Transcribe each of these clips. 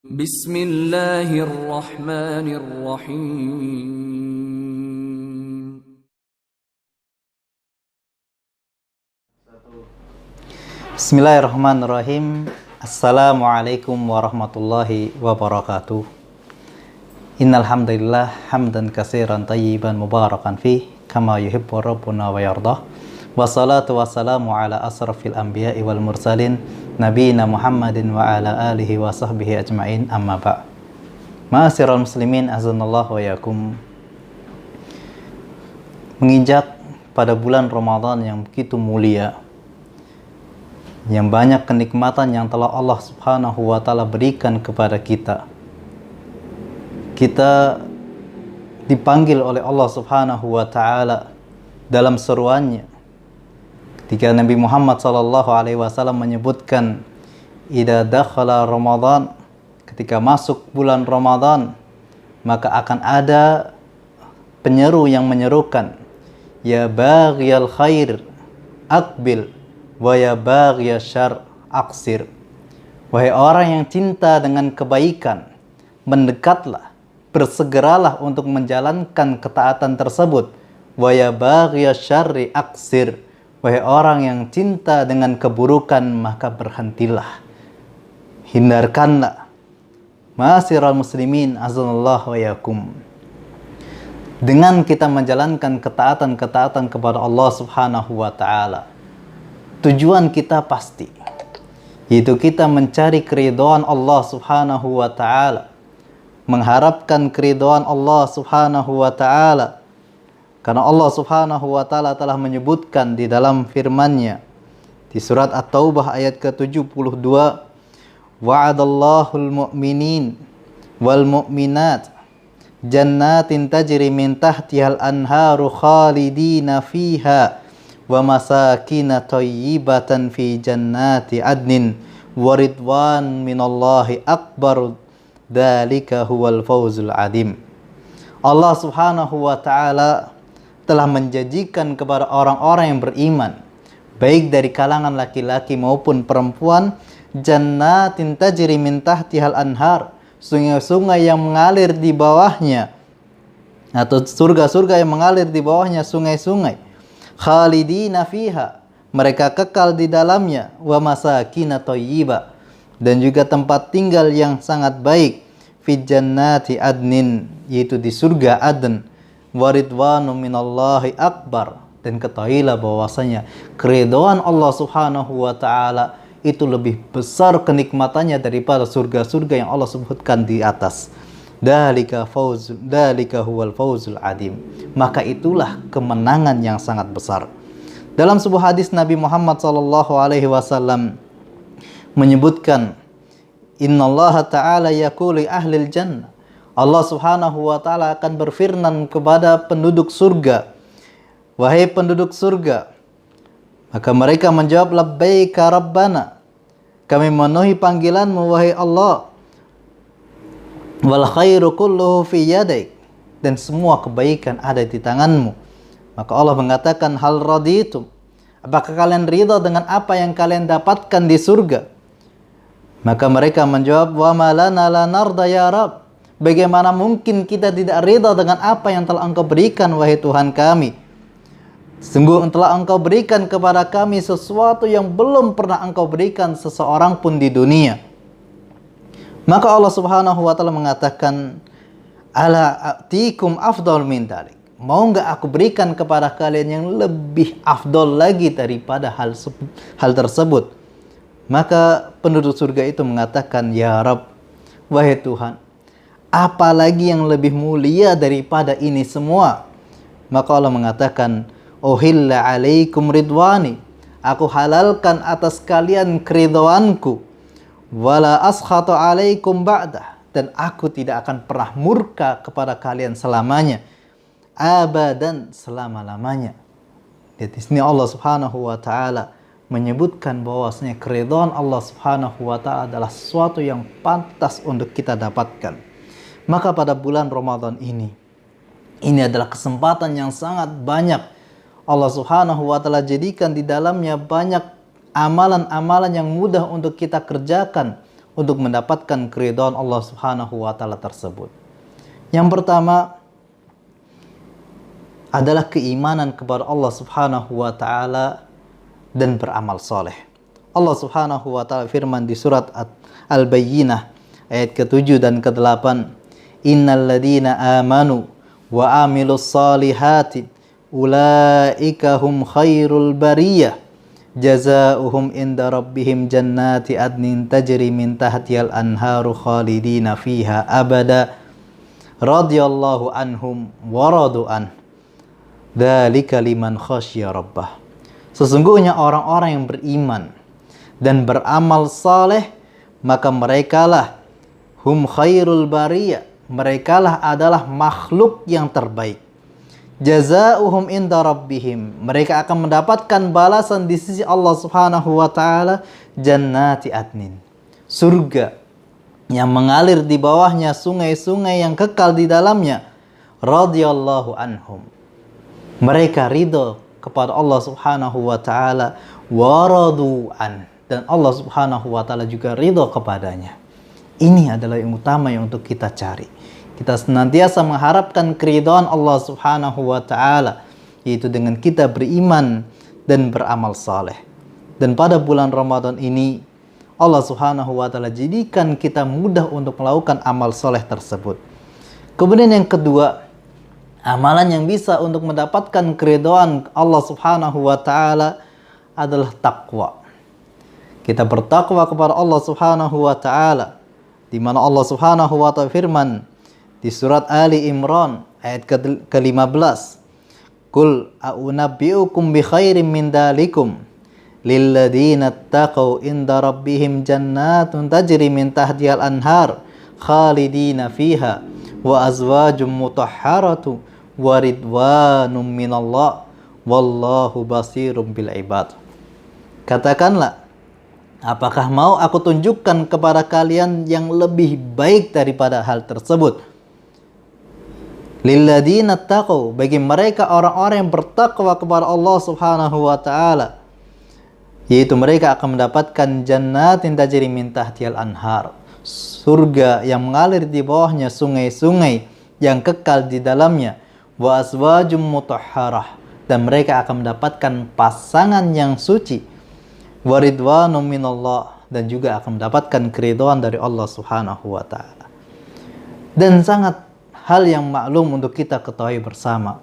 Bismillahirrahmanirrahim. Bismillahirrahmanirrahim. Assalamualaikum warahmatullahi wabarakatuh. Innal hamdalillah hamdan katsiran thayyiban mubarakan fih kama yuhibbu rabbuna wa yardah. Wassalatu wassalamu ala asrafil anbiya'i wal mursalin nabiyina Muhammadin wa ala alihi wa sahbihi ajma'in, amma ba'. Ma'asyiral muslimin azanallahu wa yakum. Menginjak pada bulan Ramadan yang begitu mulia, yang banyak kenikmatan yang telah Allah Subhanahu wa ta'ala berikan kepada kita. Kita dipanggil oleh Allah Subhanahu wa ta'ala dalam seruannya ketika Nabi Muhammad SAW menyebutkan, idza dakhala Ramadan, ketika masuk bulan Ramadan, maka akan ada penyeru yang menyerukan, ya baghiyal khair aqbil wa ya baghiyasy syarr aqsir. Wahai orang yang cinta dengan kebaikan, mendekatlah, bersegeralah untuk menjalankan ketaatan tersebut. Wa ya baghiyasy syarri aqsir. Wahai orang yang cinta dengan keburukan, maka berhentilah, hindarkanlah. Ma'asyiral muslimin azanallahu wa yakum. Dengan kita menjalankan ketaatan-ketaatan kepada Allah Subhanahu wa ta'ala, tujuan kita pasti, yaitu kita mencari keridhaan Allah Subhanahu wa ta'ala, mengharapkan keridhaan Allah Subhanahu wa ta'ala. Karena Allah Subhanahu wa ta'ala telah menyebutkan di dalam firman-Nya di surat At-Taubah ayat ke-72, wa'adallahul mu'minin wal mu'minat jannatin tajri min tahtihal anharu khalidina fiha wa masakina thayyibatan fi jannati adnin wa ridwan minallahi akbar dzalika huwal fawzul adim. Allah Subhanahu wa ta'ala telah menjanjikan kepada orang-orang yang beriman, baik dari kalangan laki-laki maupun perempuan, jannatin tajri min tahtihal anhar, sungai-sungai yang mengalir di bawahnya, atau surga-surga yang mengalir di bawahnya sungai-sungai, khalidina fiha, mereka kekal di dalamnya, wa masakina thayyiba, dan juga tempat tinggal yang sangat baik, fi jannati adnin, yaitu di surga Aden, wa ridwanu minallahi akbar, dan ketahuilah bahwasanya keridhaan Allah Subhanahu wa ta'ala itu lebih besar kenikmatannya daripada surga-surga yang Allah sebutkan di atas. Dalika huwal fawzul adim. Maka itulah kemenangan yang sangat besar. Dalam sebuah hadis Nabi Muhammad SAW menyebutkan, innallaha ta'ala yaqulu ahlil jannah, Allah Subhanahu wa ta'ala akan berfirman kepada penduduk surga, wahai penduduk surga. Maka mereka menjawab, labbaika rabbana, kami memenuhi panggilanmu wahai Allah. Wal khairu kulluhu fi yadaik, dan semua kebaikan ada di tanganmu. Maka Allah mengatakan, hal raditum, apakah kalian ridha dengan apa yang kalian dapatkan di surga? Maka mereka menjawab, wa ma lana la narda ya Rabb, bagaimana mungkin kita tidak ridha dengan apa yang telah Engkau berikan wahai Tuhan kami? Sungguh telah Engkau berikan kepada kami sesuatu yang belum pernah Engkau berikan seseorang pun di dunia. Maka Allah Subhanahu wa ta'ala mengatakan, ala atikum afdal min dalik, mau enggak aku berikan kepada kalian yang lebih afdal lagi daripada hal tersebut? Maka penduduk surga itu mengatakan, ya Rabb, wahai Tuhan, apalagi yang lebih mulia daripada ini semua? Maka Allah mengatakan, uhilla alaikum ridwani, aku halalkan atas kalian keridhaanku, wala askhatu alaikum ba'dah, dan aku tidak akan pernah murka kepada kalian selamanya, abadan, selama-lamanya. Di sini Allah Subhanahu wa ta'ala menyebutkan bahwasanya keridhaan Allah Subhanahu wa ta'ala adalah sesuatu yang pantas untuk kita dapatkan. Maka pada bulan Ramadan ini adalah kesempatan yang sangat banyak Allah Subhanahu wa ta'ala jadikan di dalamnya banyak amalan-amalan yang mudah untuk kita kerjakan untuk mendapatkan keridhaan Allah Subhanahu wa taala tersebut. Yang pertama adalah keimanan kepada Allah Subhanahu wa taala dan beramal soleh. Allah Subhanahu wa taala firman di surat Al-Bayyinah ayat ke-7 dan ke-8, "Innal ladzina amanu wa amilus solihati ulaika hum khairul bariyah jazaohum inda rabbihim jannati adnin tajri min tahtihal anharu khalidina fiha abada radhiyallahu anhum wa radu an dzalika liman khasyya rabbah." Sesungguhnya orang-orang yang beriman dan beramal saleh, maka merekalah hum khairul bariyah, merekalah adalah makhluk yang terbaik. Jazaohum inda rabbihim, mereka akan mendapatkan balasan di sisi Allah Subhanahu wa taala jannati adnin, surga yang mengalir di bawahnya sungai-sungai yang kekal di dalamnya. Radhiyallahu anhum, mereka ridho kepada Allah Subhanahu wa taala, wa radu an, dan Allah Subhanahu wa taala juga ridho kepadanya. Ini adalah yang utama yang untuk kita cari. Kita senantiasa mengharapkan keridhaan Allah Subhanahu wa taala, yaitu dengan kita beriman dan beramal saleh. Dan pada bulan Ramadan ini Allah Subhanahu wa taala jadikan kita mudah untuk melakukan amal saleh tersebut. Kemudian yang kedua, amalan yang bisa untuk mendapatkan keridhaan Allah Subhanahu wa taala adalah takwa. Kita bertakwa kepada Allah Subhanahu wa taala, di mana Allah Subhanahu wa taala firman di surat Ali Imran ayat ke-15, "Qul a'unabbi'ukum bi khairin min dalikum lilladzina taqaw inda rabbihim jannatun tajri min tahtihal anhar khalidina fiha wa azwajum mutahharatu wa ridwanum minallah wallahu basirum bil ibad." Katakanlah, apakah mau aku tunjukkan kepada kalian yang lebih baik daripada hal tersebut? Lilladzina taqaw, bagi mereka orang-orang yang bertakwa kepada Allah Subhanahu wa taala, yaitu mereka akan mendapatkan jannatin tajri min tahtihal anhar, surga yang mengalir di bawahnya sungai-sungai yang kekal di dalamnya, wa azwajum mutahharah, dan mereka akan mendapatkan pasangan yang suci, wa ridwanum minallah, dan juga akan mendapatkan keridhaan dari Allah Subhanahu wa taala. Dan sangat hal yang maklum untuk kita ketahui bersama,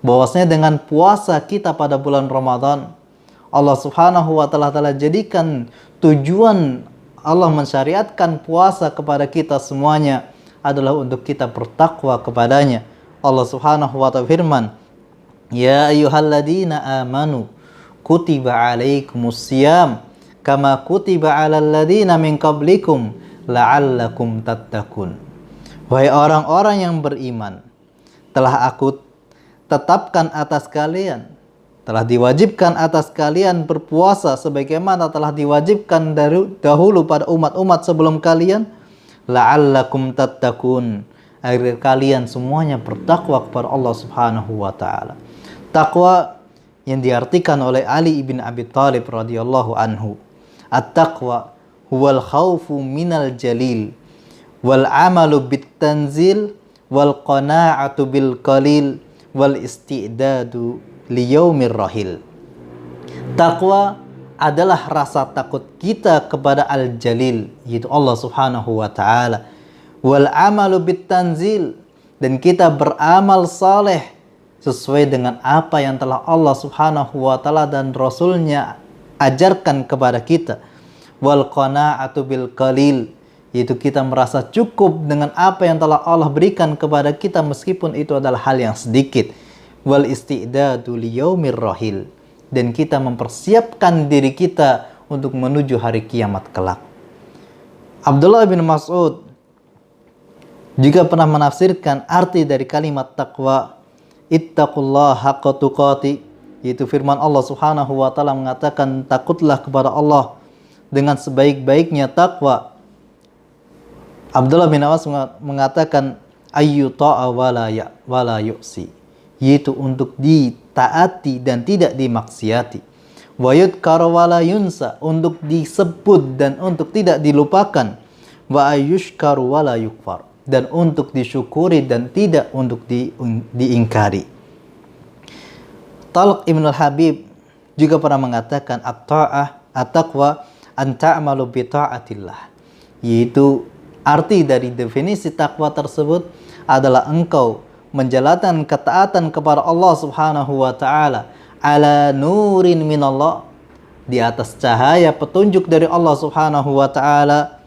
bahwasanya dengan puasa kita pada bulan Ramadan, Allah Subhanahu wa taala jadikan tujuan Allah mensyariatkan puasa kepada kita semuanya adalah untuk kita bertakwa kepadanya. Allah Subhanahu wa taala firman, "Ya ayyuhalladzina amanu kutiba alaikumusiyam kama kutiba alal ladzina min qablikum la'allakum tattaqun." Wahai orang-orang yang beriman, telah aku tetapkan atas kalian, telah diwajibkan atas kalian berpuasa sebagaimana telah diwajibkan dari dahulu pada umat-umat sebelum kalian, la'allakum tattaqun, agar kalian semuanya bertakwa kepada Allah Subhanahu wa taala. Takwa yang diartikan oleh Ali ibn Abi Thalib radhiyallahu anhu, at-taqwa huwal khaufu minal jalil wal amalu bit tanzil wal qana'atu bil qalil wal istidadu liyaumir rahil. Takwa adalah rasa takut kita kepada Al-Jalil, yaitu Allah Subhanahu wa taala. Wal amalu bit tanzil, dan kita beramal saleh sesuai dengan apa yang telah Allah Subhanahu wa taala dan Rasulnya ajarkan kepada kita. Wal qana'atu bil qalil, yaitu kita merasa cukup dengan apa yang telah Allah berikan kepada kita meskipun itu adalah hal yang sedikit. Wal istidadu liyaumir rahil, dan kita mempersiapkan diri kita untuk menuju hari kiamat kelak. Abdullah bin Mas'ud juga pernah menafsirkan arti dari kalimat taqwa, ittaqullaha haqqa tuqati, yaitu firman Allah Subhanahu wa taala mengatakan, takutlah kepada Allah dengan sebaik-baiknya takwa. Abdullah bin Abbas mengatakan ayyu ta'a wala yu'si, yaitu untuk ditaati dan tidak dimaksiati. Wa yudkar wala yunsa, untuk disebut dan untuk tidak dilupakan. wa ayyushkaru wa la yukfar, dan untuk disyukuri dan tidak untuk diingkari. Talq Ibn al-Habib juga pernah mengatakan at-ta'ah at-taqwa an ta'malu bi ta'atillah, yaitu arti dari definisi takwa tersebut adalah engkau menjalankan ketaatan kepada Allah Subhanahu wa taala ala nurin minallah, di atas cahaya petunjuk dari Allah Subhanahu wa taala,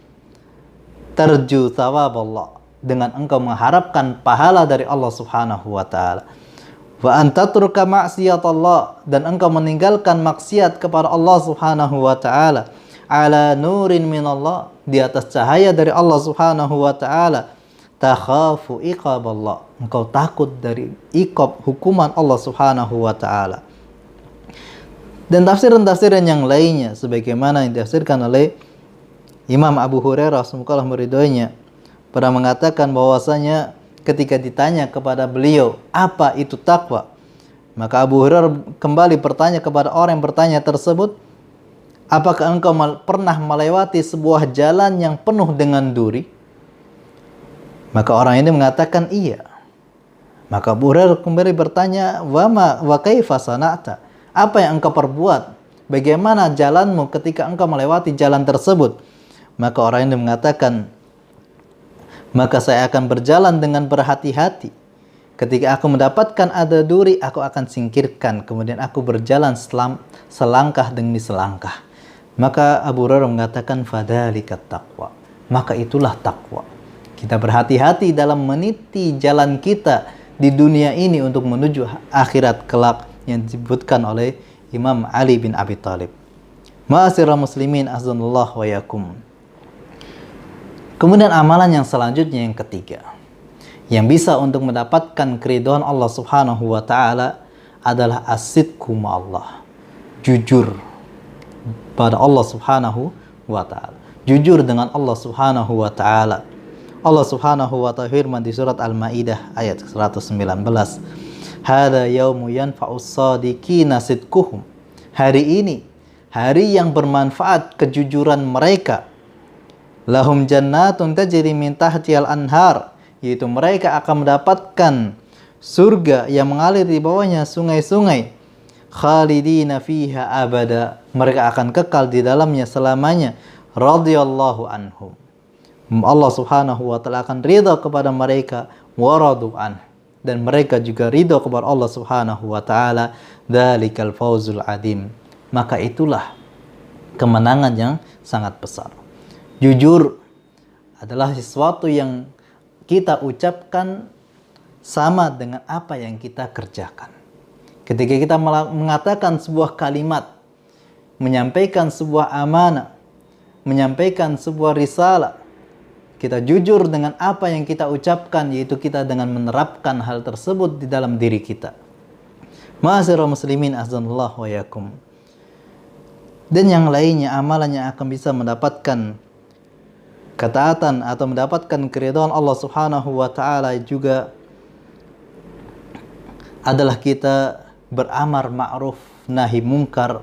tarju thawab Allah, dengan engkau mengharapkan pahala dari Allah Subhanahu wa taala. Wa antatruka ma'siyatullah, dan engkau meninggalkan maksiat kepada Allah Subhanahu wa taala ala nurin minallah, di atas cahaya dari Allah Subhanahu wa taala, takhafu iqaballah, engkau takut dari iqab hukuman Allah Subhanahu wa taala. Dan tafsiran-tafsiran yang lainnya sebagaimana yang ditafsirkan oleh Imam Abu Hurairah, semoga Allah meridhoinya, pernah mengatakan bahwasanya ketika ditanya kepada beliau apa itu takwa, maka Abu Hurairah kembali bertanya kepada orang yang bertanya tersebut, apakah engkau pernah melewati sebuah jalan yang penuh dengan duri? Maka orang ini mengatakan iya. Maka Abu Hurairah kembali bertanya, wa kaifa sana'ta, apa yang engkau perbuat? Bagaimana jalanmu ketika engkau melewati jalan tersebut? Maka orang ini mengatakan, maka saya akan berjalan dengan berhati-hati. Ketika aku mendapatkan ada duri, aku akan singkirkan. Kemudian aku berjalan selangkah demi selangkah. Maka Abu Hurairah mengatakan, fadzalika taqwa, maka itulah takwa. Kita berhati-hati dalam meniti jalan kita di dunia ini untuk menuju akhirat kelak, yang disebutkan oleh Imam Ali bin Abi Thalib. Ma'asyiral muslimin azanallahu wa yakum. Kemudian amalan yang selanjutnya, yang ketiga, yang bisa untuk mendapatkan keridhaan Allah Subhanahu wa taala adalah as-sidqu ma'allah, jujur pada Allah Subhanahu wa taala. Jujur dengan Allah Subhanahu wa taala. Allah Subhanahu wa taala firman di surat Al-Maidah ayat 119, hada yaumu yanfa'us shadiqina sidquhum, hari ini hari yang bermanfaat kejujuran mereka. Lahum jannatun tajri min tahtihal anhar, yaitu mereka akan mendapatkan surga yang mengalir di bawahnya sungai-sungai. Khalidina fiha abada, mereka akan kekal di dalamnya selamanya. Radhiyallahu anhum, Allah Subhanahu wa taala akan ridha kepada mereka, wa radu an, dan mereka juga ridha kepada Allah Subhanahu wa taala. Dzalikal fawzul adim, maka itulah kemenangan yang sangat besar. Jujur adalah sesuatu yang kita ucapkan sama dengan apa yang kita kerjakan. Ketika kita mengatakan sebuah kalimat, menyampaikan sebuah amanah, menyampaikan sebuah risalah, kita jujur dengan apa yang kita ucapkan, yaitu kita dengan menerapkan hal tersebut di dalam diri kita. Ma'asyiral muslimin azanallahu wa yakum. Dan yang lainnya, amalan yang akan bisa mendapatkan ketaatan atau mendapatkan keridhaan Allah Subhanahu wa taala juga adalah kita beramar ma'ruf nahi mungkar,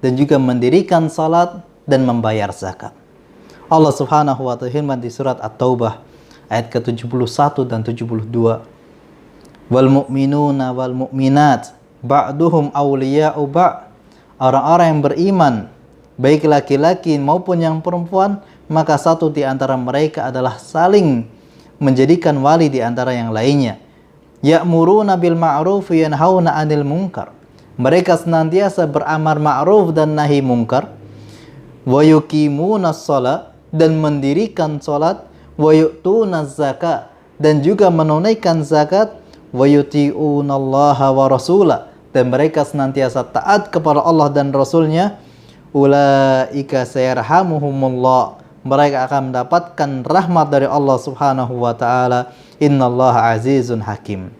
dan juga mendirikan salat dan membayar zakat. Allah Subhanahu wa taala firman di surat At-Taubah ayat ke-71 dan 72, wal mu'minuna wal mu'minat ba'duhum awliya'u ba', orang-orang yang beriman baik laki-laki maupun yang perempuan, maka satu di antara mereka adalah saling menjadikan wali di antara yang lainnya. Ya'muruna bil ma'ruf yanhauna 'anil munkar, mereka senantiasa beramar ma'ruf dan nahi munkar. Wa yuqimunas shalah, dan mendirikan salat. Wa yu'tunaz zakat, dan juga menunaikan zakat. Wa yuti'unallaha wa rasulah, dan mereka senantiasa taat kepada Allah dan Rasulnya. Ulaika sayarhamuhumullah, mereka akan mendapatkan rahmat dari Allah Subhanahu wa taala. Innallaha azizun hakim,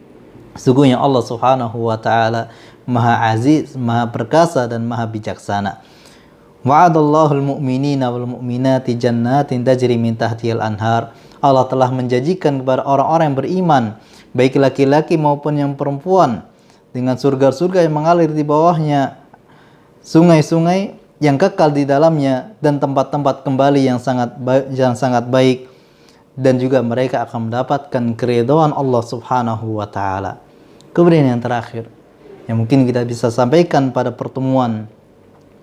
sungguhnya Allah Subhanahu wa taala Maha Aziz, Maha Perkasa, dan Maha Bijaksana. Wa'adallahu al-mu'minina wal mu'minati jannatin tajri min tahtihal anhar, Allah telah menjanjikan kepada orang-orang yang beriman baik laki-laki maupun yang perempuan dengan surga-surga yang mengalir di bawahnya sungai-sungai. yang kekal di dalamnya dan tempat-tempat kembali yang sangat baik, dan juga mereka akan mendapatkan keridhaan Allah Subhanahu wa taala. Kemudian yang terakhir yang mungkin kita bisa sampaikan pada pertemuan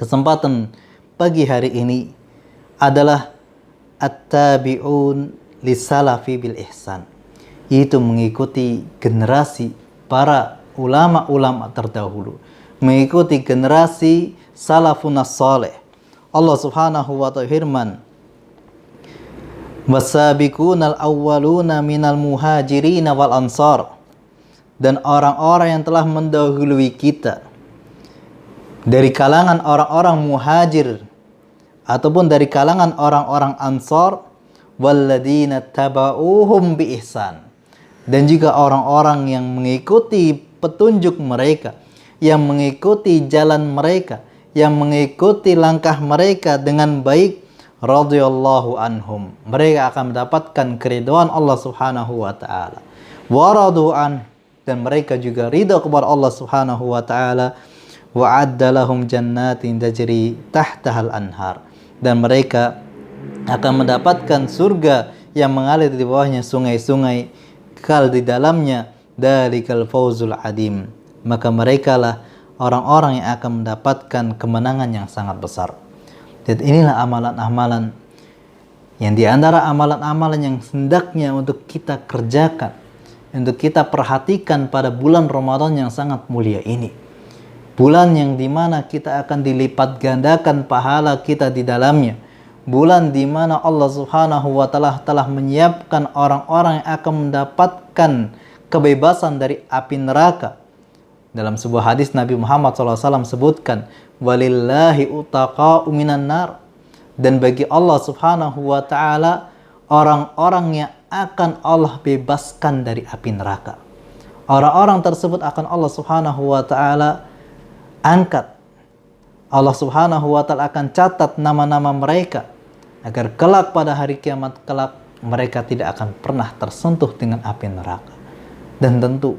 kesempatan pagi hari ini adalah at-tabi'un lisalafi bil ihsan, yaitu mengikuti generasi para ulama-ulama terdahulu, mengikuti generasi salafun salih. Allah Subhanahu wa ta'ala firman, wasabiqunal awwaluna minal muhajirin wal ansar, dan orang-orang yang telah mendahului kita dari kalangan orang-orang muhajir ataupun dari kalangan orang-orang ansar, walladzina taba'uhum bi ihsan, dan juga orang-orang yang mengikuti petunjuk mereka, yang mengikuti jalan mereka, yang mengikuti langkah mereka dengan baik, radhiyallahu anhum, mereka akan mendapatkan keridhaan Allah Subhanahu wa taala. Wa radu an, dan mereka juga ridha kepada Allah Subhanahu wa taala. Wa adda lahum jannatin tajri tahtahal anhar, dan mereka akan mendapatkan surga yang mengalir di bawahnya sungai-sungai, kekal di dalamnya, dalikal fawzul adim, maka merekalah orang-orang yang akan mendapatkan kemenangan yang sangat besar. Dan inilah amalan-amalan yang diantara amalan-amalan yang hendaknya untuk kita kerjakan, untuk kita perhatikan pada bulan Ramadan yang sangat mulia ini. Bulan yang dimana kita akan dilipat gandakan pahala kita di dalamnya. Bulan dimana Allah Subhanahu wa ta'ala telah menyiapkan orang-orang yang akan mendapatkan kebebasan dari api neraka. Dalam sebuah hadis Nabi Muhammad SAW sebutkan, walillahi utaqa'u minan nar, dan bagi Allah Subhanahu wa ta'ala orang-orang yang akan Allah bebaskan dari api neraka. Orang-orang tersebut akan Allah Subhanahu wa ta'ala angkat. Allah Subhanahu wa ta'ala akan catat nama-nama mereka, agar kelak pada hari kiamat kelak mereka tidak akan pernah tersentuh dengan api neraka. Dan tentu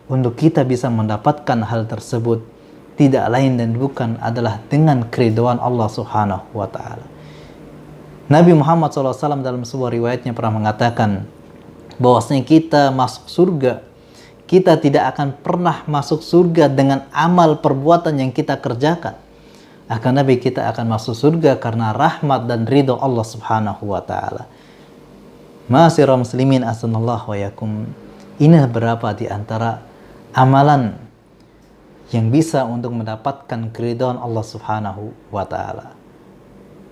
untuk kita bisa mendapatkan hal tersebut tidak lain dan bukan adalah dengan keridhaan Allah Subhanahu wa ta'ala. Nabi Muhammad SAW dalam sebuah riwayatnya pernah mengatakan bahwasanya kita masuk surga, kita tidak akan pernah masuk surga dengan amal perbuatan yang kita kerjakan. Akan Nabi, kita akan masuk surga karena rahmat dan ridho Allah Subhanahu wa ta'ala. Ma'asyiral muslimin asanallahu wa yakum, ini beberapa di antara amalan yang bisa untuk mendapatkan keridhaan Allah Subhanahu wa ta'ala.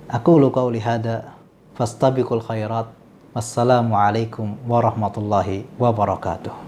Aqulu qauli hada fastabiqul khairat. Wassalamualaikum warahmatullahi wabarakatuh.